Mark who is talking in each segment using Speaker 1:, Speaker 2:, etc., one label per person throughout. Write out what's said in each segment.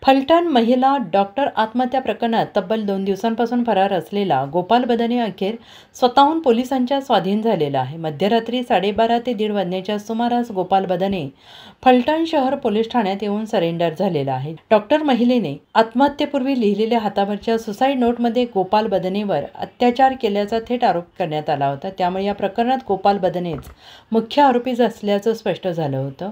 Speaker 1: फलटण महिला डॉक्टर आत्महत्या प्रकरणात तब्बल 2 दिवसांपासून फरार असलेला गोपाल बदने अखेर स्वतःहून पोलिसांच्या स्वाधीन झालेला आहे। मध्यरात्री 12:30 ते 1:30 वाजण्याच्या सुमारास गोपाल बदने फलटण शहर पोलीस ठाण्यात येऊन सरेंडर झालेला आहे। डॉक्टर महिलेने आत्महत्येपूर्वी लिहिलेल्या हातावरच्या सुसाईड नोटमध्ये गोपाल बदनेवर अत्याचार केल्याचा थेट आरोप करण्यात आला होता। त्यामुळे या प्रकरणात गोपाल बदनेच मुख्य आरोपी असल्याचं स्पष्ट झालं होतं।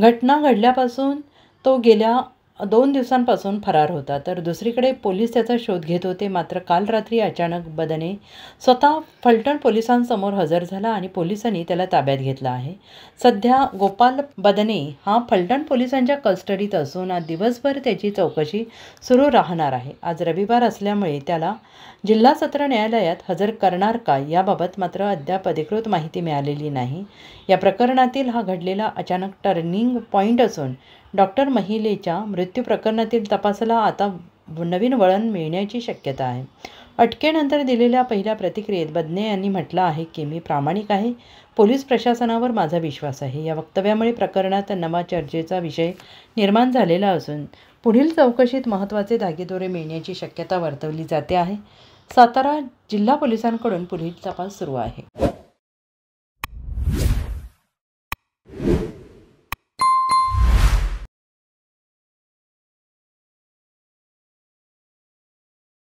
Speaker 1: घटना घडल्यापासून तो गेल्या 2 दिवसांपासून फरार होता, तर दुसरीकडे पोलीस त्याचा शोध घेत होते। मात्र काल रात्री अचानक बदने स्वतः फलटण पोलिसांसमोर हजर झाला आणि पोलिसांनी त्याला ताब्यात घेतला आहे। सध्या गोपाल बदने हा फलटण पोलिसांच्या कस्टडीत असून आज दिवसभर त्याची चौकशी सुरू राहणार आहे। आज रविवार असल्यामुळे त्याला जिल्हा सत्र न्यायालयात हजर करणार का याबाबत मात्र अद्याप अधिकृत माहिती मिळालेली नाही। या प्रकरणातील हा घडलेला अचानक टर्निंग पॉईंट असून डॉक्टर महिलेच्या मृत्यू प्रकरणातील तपासाला आता नवीन वळण मिळण्याची शक्यता आहे। अटकेनंतर दिलेल्या पहिल्या प्रतिक्रियेत बदने यांनी म्हटलं आहे की मी प्रामाणिक आहे, पोलीस प्रशासनावर माझा विश्वास आहे। या वक्तव्यामुळे प्रकरणात नवा चर्चेचा विषय निर्माण झालेला असून पुढील चौकशीत महत्त्वाचे धागेदोरे मिळण्याची शक्यता वर्तवली जाते आहे। सातारा जिल्हा पोलिसांकडून पुढील तपास सुरू आहे।